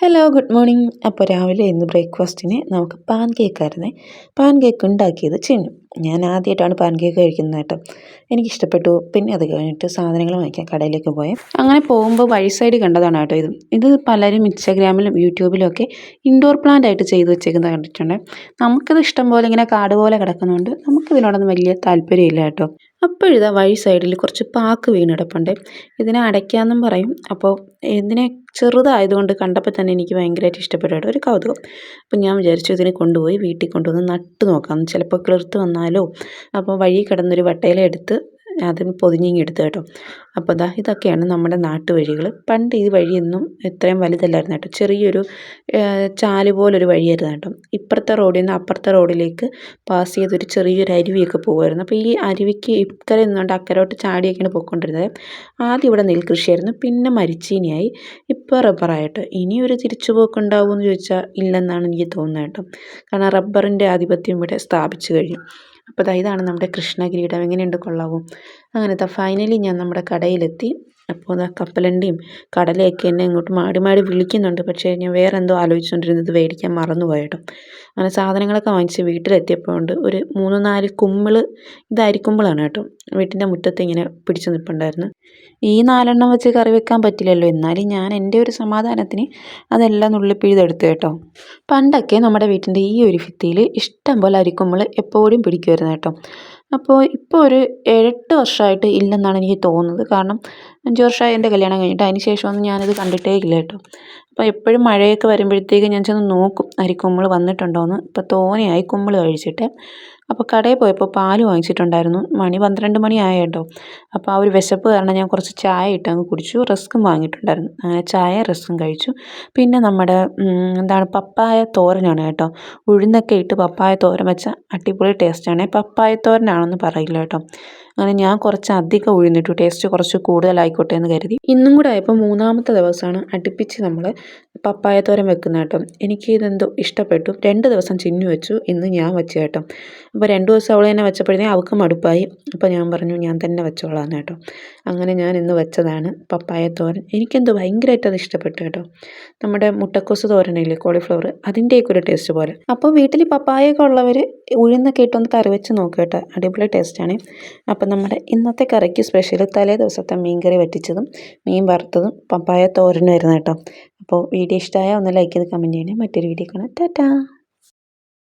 Hello good morning. അപ്പോൾ രാവിലെ ഇന്ന് ബ്രേക്ക്ഫാസ്റ്റിന് നമുക്ക് പാൻ കേക്കായിരുന്നേ. പാൻ കേക്ക് ഉണ്ടാക്കിയത് ചിന്നു. ഞാൻ ആദ്യമായിട്ടാണ് പാൻ കേക്ക് കഴിക്കുന്നത് കേട്ടോ. എനിക്കിഷ്ടപ്പെട്ടു. പിന്നെ അത് കഴിഞ്ഞിട്ട് സാധനങ്ങൾ വാങ്ങിക്കാൻ കടയിലേക്ക് പോയി. അങ്ങനെ പോകുമ്പോൾ വഴി സൈഡ് കണ്ടതാണ് കേട്ടോ ഇത് പലരും ഇൻസ്റ്റാഗ്രാമിലും യൂട്യൂബിലും ഒക്കെ ഇൻഡോർ പ്ലാന്റ് ആയിട്ട് ചെയ്ത് വെച്ചേക്കുന്നത് കണ്ടിട്ടുണ്ട്. നമുക്കിത് ഇഷ്ടം പോലെ ഇങ്ങനെ കാട് പോലെ കിടക്കുന്നതുകൊണ്ട് നമുക്കിതിനോടൊന്നും വലിയ താല്പര്യമില്ല കേട്ടോ. അപ്പോഴിതാ വഴി സൈഡിൽ കുറച്ച് പാക്ക് വീണിടപ്പുണ്ട്. ഇതിനെ അടയ്ക്കാന്നും പറയും. അപ്പോൾ ഇതിനെ ചെറുതായതുകൊണ്ട് കണ്ടപ്പോൾ തന്നെ എനിക്ക് ഭയങ്കരമായിട്ട് ഇഷ്ടപ്പെട്ടു കേട്ടോ. ഒരു കൗതുകം. അപ്പം ഞാൻ വിചാരിച്ചു ഇതിനെ കൊണ്ടുപോയി വീട്ടിൽ കൊണ്ടുവന്ന് നട്ട് നോക്കാം, ചിലപ്പോൾ കിളിർത്ത് വന്നാലോ. അപ്പോൾ വഴി കിടന്നൊരു വട്ടയില എടുത്ത് അതിന് പൊതിഞ്ഞിങ്ങി എടുത്ത് കേട്ടോ. അപ്പോൾ ഇതൊക്കെയാണ് നമ്മുടെ നാട്ടുവഴികൾ. പണ്ട് ഈ വഴിയൊന്നും ഇത്രയും വലുതല്ലായിരുന്നു കേട്ടോ. ചെറിയൊരു ചാല് പോലൊരു വഴിയായിരുന്നു കേട്ടോ. ഇപ്പുറത്തെ റോഡിൽ നിന്ന് അപ്പുറത്തെ റോഡിലേക്ക് പാസ് ചെയ്തൊരു ചെറിയൊരു അരുവിയൊക്കെ പോകുമായിരുന്നു. അപ്പോൾ ഈ അരുവിക്ക് ഇക്കരെ നിന്നുകൊണ്ട് അക്കരോട്ട് ചാടിയൊക്കെയാണ് പോയിക്കൊണ്ടിരുന്നത്. ആദ്യം ഇവിടെ നെൽകൃഷിയായിരുന്നു, പിന്നെ മരിച്ചീനിയായി, ഇപ്പോൾ റബ്ബറായിട്ട്. ഇനിയൊരു തിരിച്ചുപോക്ക് ഉണ്ടാവുമെന്ന് ചോദിച്ചാൽ ഇല്ലെന്നാണ് എനിക്ക് തോന്നുന്നത് കേട്ടോ. കാരണം റബ്ബറിൻ്റെ ആധിപത്യം ഇവിടെ സ്ഥാപിച്ചു കഴിഞ്ഞു. അപ്പോൾ ഇതാണ് നമ്മുടെ കൃഷ്ണകിരീടം. എങ്ങനെയുണ്ട്, കൊള്ളാവോ? അങ്ങനെ ഫൈനലി ഞാൻ നമ്മുടെ കടയിലെത്തി. അപ്പോൾ കപ്പലണ്ടിയും കടലയൊക്കെ എന്നെ ഇങ്ങോട്ട് മാടി മാടി വിളിക്കുന്നുണ്ട്. പക്ഷേ ഞാൻ വേറെ എന്തോ ആലോചിച്ചുകൊണ്ടിരുന്നത് മേടിക്കാൻ മറന്നുപോയി കേട്ടോ. അങ്ങനെ സാധനങ്ങളൊക്കെ വാങ്ങിച്ച് വീട്ടിലെത്തിയപ്പോൾ ഉണ്ട് ഒരു 3-4 കുമ്പിൾ. ഇത് അരിക്കുമ്പിളാണ് കേട്ടോ. വീട്ടിൻ്റെ മുറ്റത്ത് ഇങ്ങനെ പിടിച്ച് നിൽപ്പുണ്ടായിരുന്നു. ഈ 4 വെച്ച് കറി വെക്കാൻ പറ്റില്ലല്ലോ, എന്നാലും ഞാൻ എൻ്റെ ഒരു സമാധാനത്തിന് അതെല്ലാം നുള്ളിപ്പിഴുതെടുത്തു കേട്ടോ. പണ്ടൊക്കെ നമ്മുടെ വീട്ടിൻ്റെ ഈ ഒരു ഭിത്തിയിൽ ഇഷ്ടം പോലെ അരിക്കുമ്പിൾ എപ്പോഴും പിടിക്കുമായിരുന്നു കേട്ടോ. അപ്പോൾ ഇപ്പോൾ ഒരു 7-8 വർഷമായിട്ട് ഇല്ലെന്നാണ് എനിക്ക് തോന്നുന്നത്. കാരണം 5 വർഷമായി എൻ്റെ കല്യാണം കഴിഞ്ഞിട്ട്. അതിന് ശേഷമൊന്നും ഞാനിത് കണ്ടിട്ടേ ഇല്ല കേട്ടോ. അപ്പോൾ എപ്പോഴും മഴയൊക്കെ വരുമ്പോഴത്തേക്ക് ഞാൻ ചെന്ന് നോക്കും അരിക്കുമ്പിൾ വന്നിട്ടുണ്ടോയെന്ന്. ഇപ്പോൾ തോനെയായി കുമ്പിൾ കഴിച്ചിട്ട്. അപ്പോൾ കടയിൽ പോയപ്പോൾ പാൽ വാങ്ങിച്ചിട്ടുണ്ടായിരുന്നു. മണി 12 മണിയായ കേട്ടോ. അപ്പോൾ ആ ഒരു വിശപ്പ് കാരണം ഞാൻ കുറച്ച് ചായ ഇട്ടങ്ങ് കുടിച്ചു. റസ്ക്കും വാങ്ങിയിട്ടുണ്ടായിരുന്നു. അങ്ങനെ ചായ റസ്ക്കും കഴിച്ചു. പിന്നെ നമ്മുടെ പപ്പായ തോരനാണ് കേട്ടോ. ഉഴുന്നൊക്കെ ഇട്ട് പപ്പായ തോരൻ വെച്ചാൽ അടിപൊളി ടേസ്റ്റാണ്. പപ്പായ തോരനാണെന്ന് പറയില്ല കേട്ടോ. അങ്ങനെ ഞാൻ കുറച്ച് അധികം ഉഴുന്നിട്ടു, ടേസ്റ്റ് കുറച്ച് കൂടുതലായിക്കോട്ടെ എന്ന് കരുതി. ഇന്നും കൂടെ ആയപ്പോൾ 3-ാമത്തെ ദിവസമാണ് അടുപ്പിച്ച് നമ്മൾ പപ്പായ തോരൻ വെക്കുന്നത് കേട്ടോ. എനിക്ക് ഇതെന്തോ ഇഷ്ടപ്പെട്ടു. 2 ദിവസം ചിന്നു വെച്ചു, ഇന്ന് ഞാൻ വെച്ചു കേട്ടോ. അപ്പോൾ 2 ദിവസം അവൾ തന്നെ വെച്ചപ്പോഴത്തേക്കും അവൾക്ക് മടുപ്പായി. അപ്പോൾ ഞാൻ പറഞ്ഞു ഞാൻ തന്നെ വെച്ചോളാം കേട്ടോ. അങ്ങനെ ഞാൻ ഇന്ന് വെച്ചതാണ് പപ്പായ തോരൻ. എനിക്കെന്തോ ഭയങ്കരമായിട്ട് അത് ഇഷ്ടപ്പെട്ടു കേട്ടോ. നമ്മുടെ മുട്ടക്കോസ് തോരനില്ലേ, കോളിഫ്ലവർ, അതിൻ്റെയൊക്കെ ഒരു ടേസ്റ്റ് പോലെ. അപ്പോൾ വീട്ടിൽ പപ്പായൊക്കെ ഉള്ളവർ ഉഴുന്നൊക്കെ ഇട്ടൊന്ന് കറി വെച്ച് നോക്കുക കേട്ടോ. അടിപൊളി ടേസ്റ്റാണ്. അപ്പം നമ്മുടെ ഇന്നത്തെ കറിക്ക് സ്പെഷ്യൽ തലേ ദിവസത്തെ മീൻ കറി വറ്റിച്ചതും മീൻ വറുത്തതും പപ്പായ തോരനുമായിരുന്നു കേട്ടോ. അപ്പോൾ വീഡിയോ ഇഷ്ടമായ ഒന്ന് ലൈക്ക് ചെയ്ത് കമൻറ്റ് ചെയ്യണേ. മറ്റൊരു വീഡിയോ കാണാം. ടാറ്റാ.